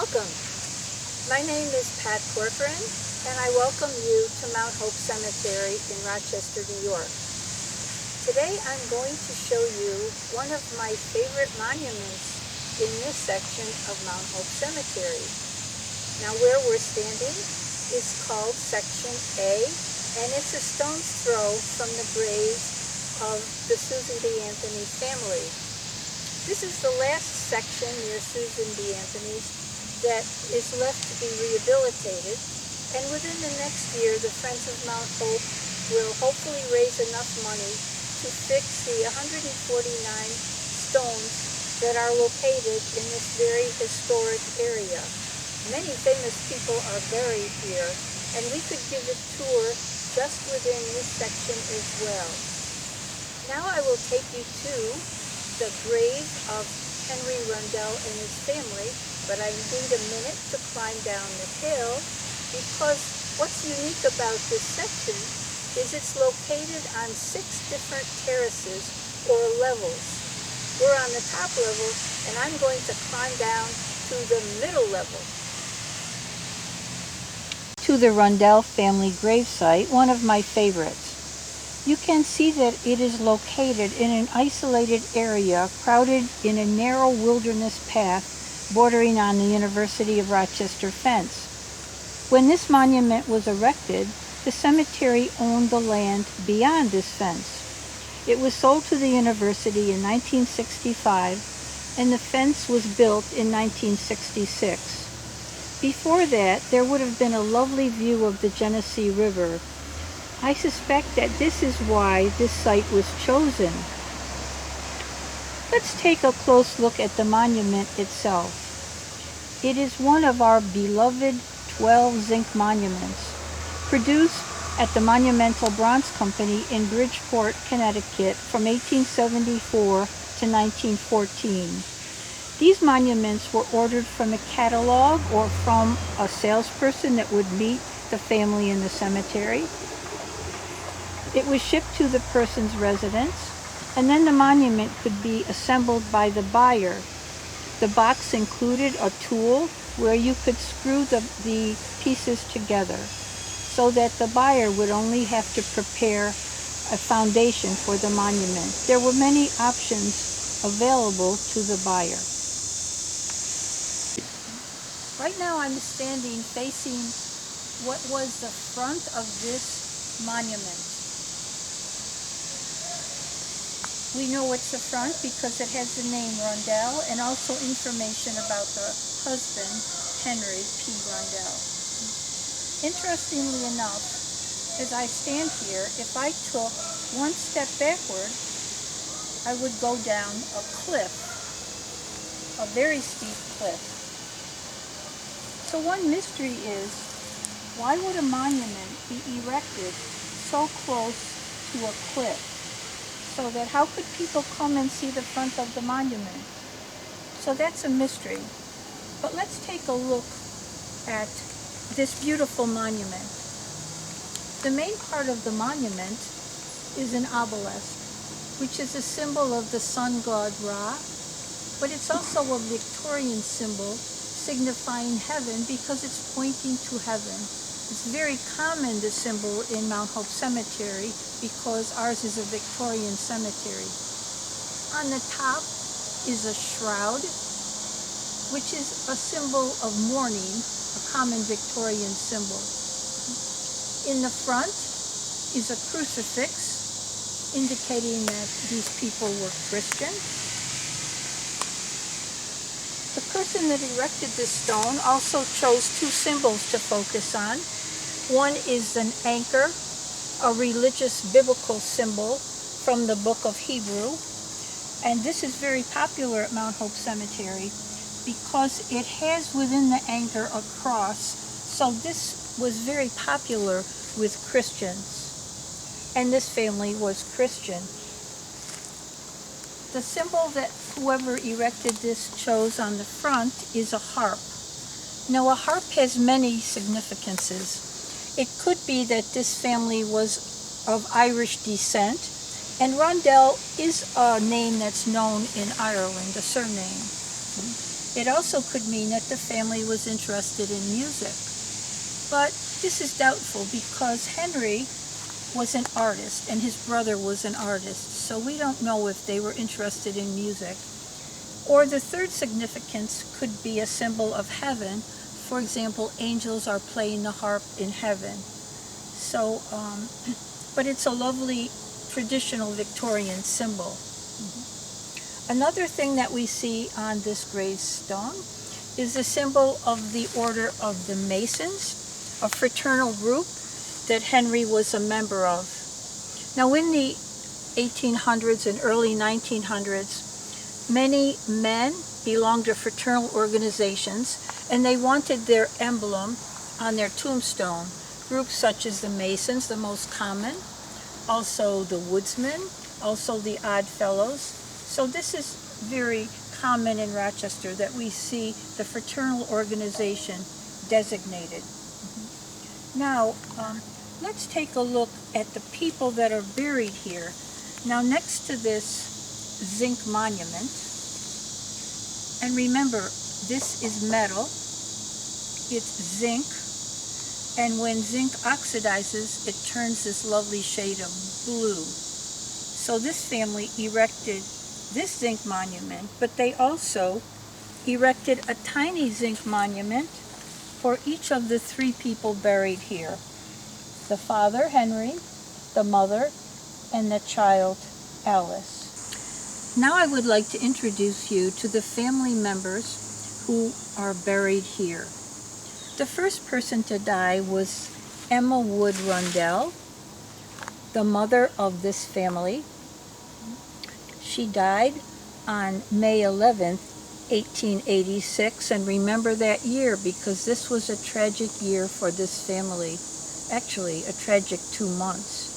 Welcome. My name is Pat Corcoran, and I welcome you to Mount Hope Cemetery in Rochester, New York. Today I'm going to show you one of my favorite monuments in this section of Mount Hope Cemetery. Now where we're standing is called Section A, and it's a stone's throw from the grave of the Susan B. Anthony family. This is the last section near Susan B. Anthony's that is left to be rehabilitated, and within the next year the Friends of Mount Hope will hopefully raise enough money to fix the 149 stones that are located in this very historic area. Many famous people are buried here, and we could give a tour just within this section as well. Now I will take you to the grave of Henry Rundel and his family, but I need a minute to climb down the hill because what's unique about this section is it's located on 6 different terraces or levels. We're on the top level and I'm going to climb down to the middle level. To the Rundel family gravesite, one of my favorites. You can see that it is located in an isolated area crowded in a narrow wilderness path bordering on the University of Rochester fence. When this monument was erected, the cemetery owned the land beyond this fence. It was sold to the university in 1965, and the fence was built in 1966. Before that, there would have been a lovely view of the Genesee River. I suspect that this is why this site was chosen. Let's take a close look at the monument itself. It is one of our beloved 12 zinc monuments, produced at the Monumental Bronze Company in Bridgeport, Connecticut from 1874 to 1914. These monuments were ordered from a catalog or from a salesperson that would meet the family in the cemetery. It was shipped to the person's residence, and then the monument could be assembled by the buyer. The box included a tool where you could screw the pieces together so that the buyer would only have to prepare a foundation for the monument. There were many options available to the buyer. Right now I'm standing facing what was the front of this monument. We know it's the front because it has the name Rundel and also information about the husband, Henry P. Rundel. Interestingly enough, as I stand here, if I took one step backward, I would go down a cliff, a very steep cliff. So one mystery is, why would a monument be erected so close to a cliff? So that how could people come and see the front of the monument? So that's a mystery. But let's take a look at this beautiful monument. The main part of the monument is an obelisk, which is a symbol of the sun god Ra, but it's also a Victorian symbol signifying heaven because it's pointing to heaven. It's very common, this symbol, in Mount Hope Cemetery because ours is a Victorian cemetery. On the top is a shroud, which is a symbol of mourning, a common Victorian symbol. In the front is a crucifix, indicating that these people were Christian. The person that erected this stone also chose 2 symbols to focus on. One is an anchor, a religious biblical symbol from the book of Hebrew. And this is very popular at Mount Hope Cemetery because it has within the anchor a cross. So this was very popular with Christians. And this family was Christian. The symbol that whoever erected this chose on the front is a harp. Now a harp has many significances. It could be that this family was of Irish descent, and Rundel is a name that's known in Ireland, a surname. It also could mean that the family was interested in music. But this is doubtful because Henry was an artist and his brother was an artist, so we don't know if they were interested in music. Or the third significance could be a symbol of heaven. For example, angels are playing the harp in heaven. So, but it's a lovely traditional Victorian symbol. Another thing that we see on this gravestone is the symbol of the Order of the Masons, a fraternal group that Henry was a member of. Now in the 1800s and early 1900s, many men belonged to fraternal organizations and they wanted their emblem on their tombstone. Groups such as the Masons, the most common, also the Woodsmen, also the Odd Fellows. So this is very common in Rochester that we see the fraternal organization designated. Now, let's take a look at the people that are buried here. Now, next to this zinc monument, and remember, this is metal, it's zinc, and when zinc oxidizes, it turns this lovely shade of blue. So this family erected this zinc monument, but they also erected a tiny zinc monument for each of the three people buried here. The father, Henry, the mother, and the child, Alice. Now I would like to introduce you to the family members who are buried here. The first person to die was Emma Wood Rundel, the mother of this family. She died on May 11th, 1886, and remember that year because this was a tragic year for this family. Actually, a tragic 2 months.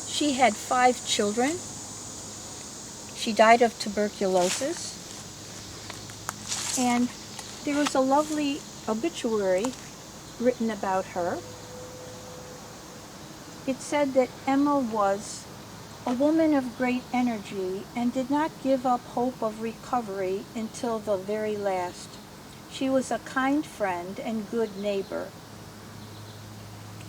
She had 5 children. She died of tuberculosis. And there was a lovely obituary written about her. It said that Emma was a woman of great energy and did not give up hope of recovery until the very last. She was a kind friend and good neighbor.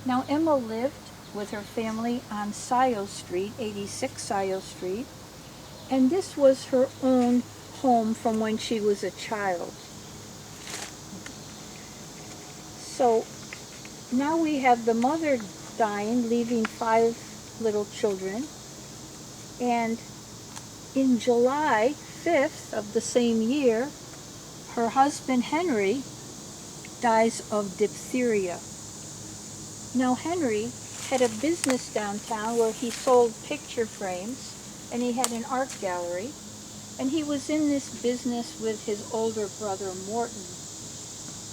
Now, Emma lived with her family on Scio Street, 86 Scio Street, and this was her own home from when she was a child. So now we have the mother dying, leaving 5 little children. And in July 5th of the same year, her husband Henry dies of diphtheria. Now Henry had a business downtown where he sold picture frames and he had an art gallery, and he was in this business with his older brother Morton.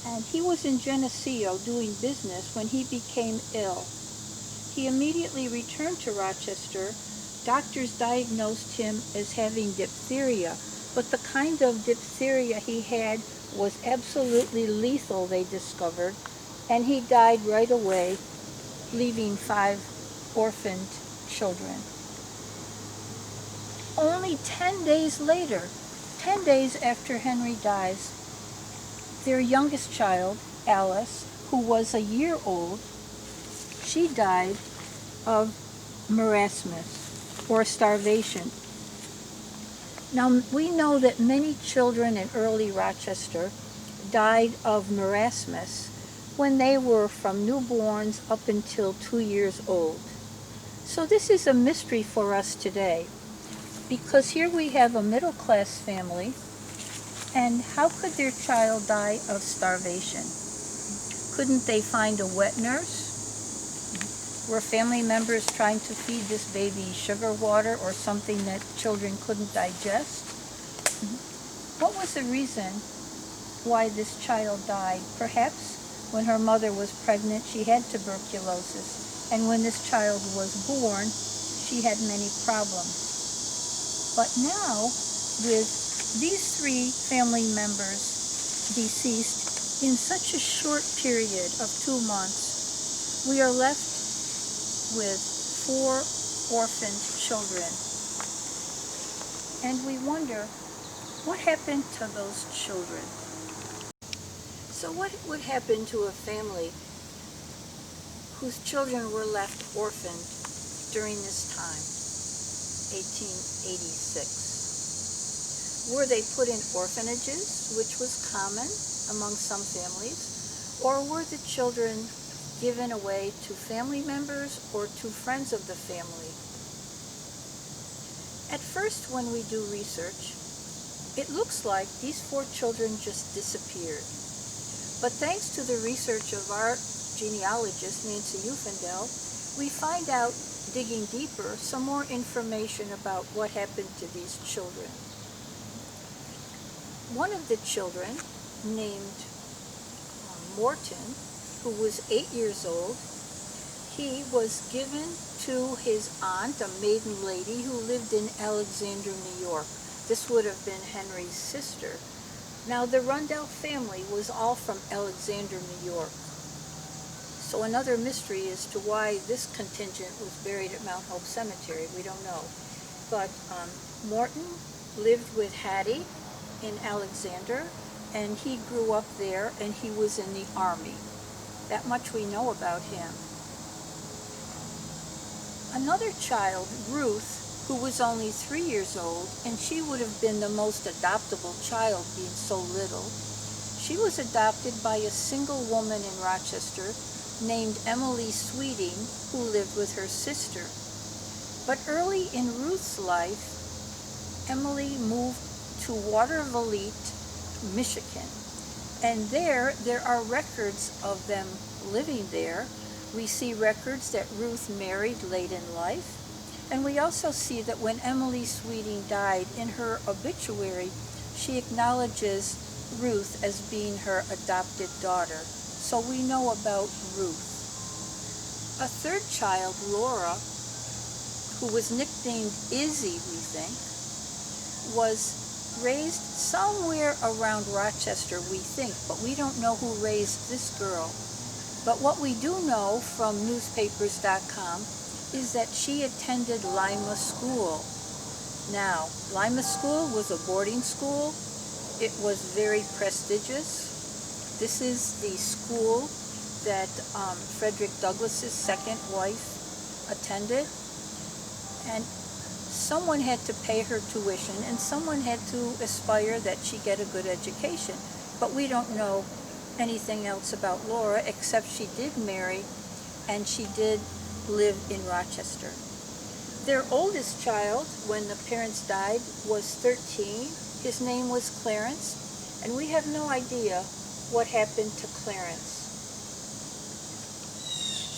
And he was in Geneseo doing business when he became ill. He immediately returned to Rochester. Doctors diagnosed him as having diphtheria, but the kind of diphtheria he had was absolutely lethal, they discovered, and he died right away, leaving 5 orphaned children. Only 10 days later, 10 days after Henry dies, their youngest child, Alice, who was a year old, she died of marasmus, or starvation. Now, we know that many children in early Rochester died of marasmus when they were from newborns up until 2 years old. So this is a mystery for us today, because here we have a middle-class family, and how could their child die of starvation? Couldn't they find a wet nurse? Were family members trying to feed this baby sugar water or something that children couldn't digest? What was the reason why this child died? Perhaps when her mother was pregnant, she had tuberculosis, and when this child was born, she had many problems. But now, with these 3 family members deceased in such a short period of 2 months, we are left with 4 orphaned children. And we wonder, What happened to those children? So what would happen to a family whose children were left orphaned during this time, 1886? Were they put in orphanages, which was common among some families, or were the children given away to family members or to friends of the family? At first, when we do research, it looks like these 4 children just disappeared. But thanks to the research of our genealogist, Henry Rundel, we find out, digging deeper, some more information about what happened to these children. One of the children, named Morton, who was 8 years old, he was given to his aunt, a maiden lady who lived in Alexander, New York. This would have been Henry's sister. Now, the Rundel family was all from Alexander, New York. So another mystery as to why this contingent was buried at Mount Hope Cemetery, we don't know. But Morton lived with Hattie in Alexander, and he grew up there, and he was in the army. That much we know about him. Another child, Ruth, who was only 3 years old, and she would have been the most adoptable child being so little. She was adopted by a single woman in Rochester named Emily Sweeting, who lived with her sister. But early in Ruth's life, Emily moved to Watervliet, Michigan, and there are records of them living there. We see records that Ruth married late in life. And we also see that when Emily Sweeting died, in her obituary, she acknowledges Ruth as being her adopted daughter. So we know about Ruth. A third child, Laura, who was nicknamed Izzy, we think, was raised somewhere around Rochester, we think, but we don't know who raised this girl. But what we do know from newspapers.com is that she attended Lima School. Now, Lima School was a boarding school. It was very prestigious. This is the school that Frederick Douglass's second wife attended. And someone had to pay her tuition, and someone had to aspire that she get a good education. But we don't know anything else about Laura, except she did marry, and she did live in Rochester. Their oldest child, when the parents died, was 13. His name was Clarence, and we have no idea what happened to Clarence.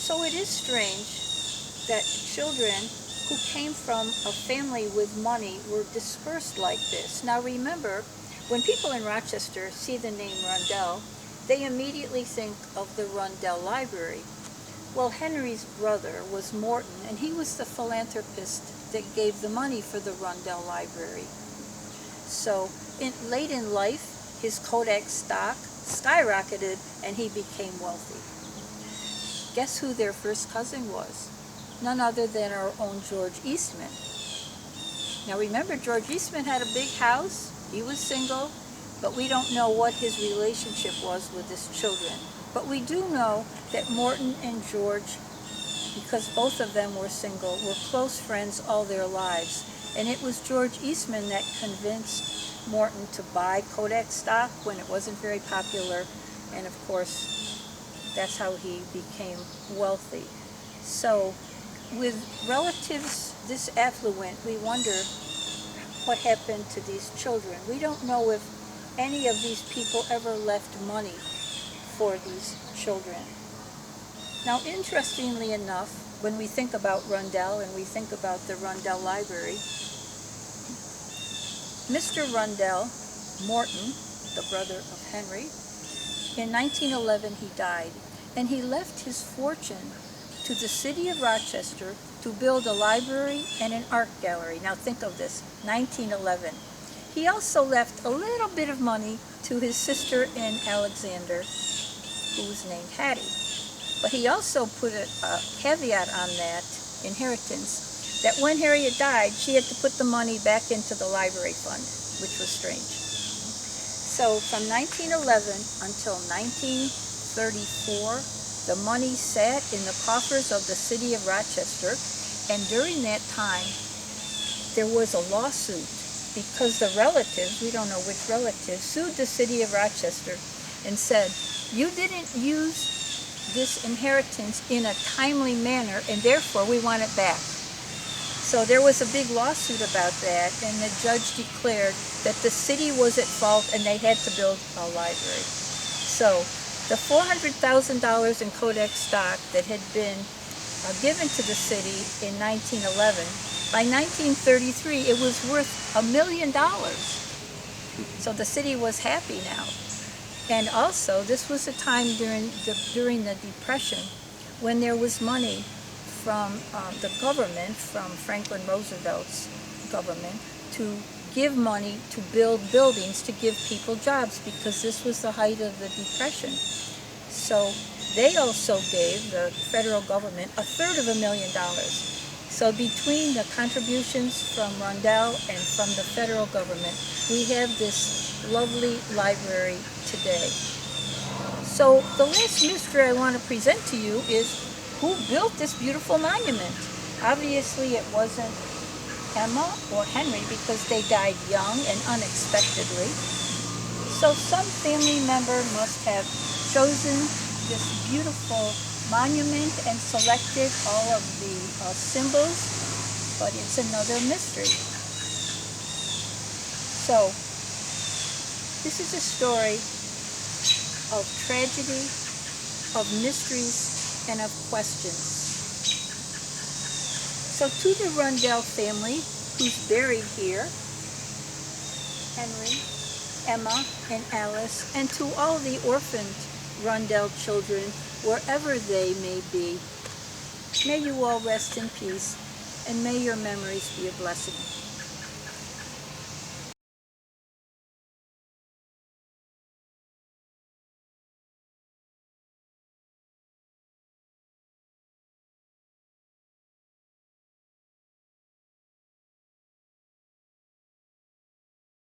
So it is strange that children who came from a family with money were dispersed like this. Now remember, when people in Rochester see the name Rundel, they immediately think of the Rundel Library. Well, Henry's brother was Morton, and he was the philanthropist that gave the money for the Rundel Library. So, late in life, his Kodak stock skyrocketed, and he became wealthy. Guess who their first cousin was? None other than our own George Eastman. Now remember, George Eastman had a big house, he was single, but we don't know what his relationship was with his children. But we do know that Morton and George, because both of them were single, were close friends all their lives. And it was George Eastman that convinced Morton to buy Kodak stock when it wasn't very popular. And of course, that's how he became wealthy. So with relatives this affluent, we wonder what happened to these children. We don't know if any of these people ever left money for these children. Now, interestingly enough, when we think about Rundel and we think about the Rundel Library, Mr. Rundel, Morton, the brother of Henry, in 1911 he died, and he left his fortune to the city of Rochester to build a library and an art gallery. Now think of this, 1911. He also left a little bit of money to his sister in Alexander, who was named Hattie. But he also put a caveat on that inheritance, that when Harriet died, she had to put the money back into the library fund. which was strange. So from 1911 until 1934, the money sat in the coffers of the city of Rochester, and during that time, there was a lawsuit because the relatives, we don't know which relatives, sued the city of Rochester and said, you didn't use this inheritance in a timely manner, and therefore we want it back. So there was a big lawsuit about that, and the judge declared that the city was at fault and they had to build a library. So the $400,000 in Kodak stock that had been given to the city in 1911, by 1933 it was worth $1 million. So the city was happy now. And also, this was a time during the Depression when there was money from the government, from Franklin Roosevelt's government, to give money to build buildings to give people jobs, because this was the height of the Depression. So they also gave, the federal government, $333,000. So between the contributions from Rundel and from the federal government, we have this lovely library today. So the last mystery I want to present to you is who built this beautiful monument. Obviously it wasn't Emma or Henry, because they died young and unexpectedly. So some family member must have chosen this beautiful monument and selected all of the symbols, but it's another mystery. So this is a story of tragedy, of mysteries, and of questions. So to the Rundel family, who's buried here, Henry, Emma, and Alice, and to all the orphaned Rundel children, wherever they may be, may you all rest in peace, and may your memories be a blessing.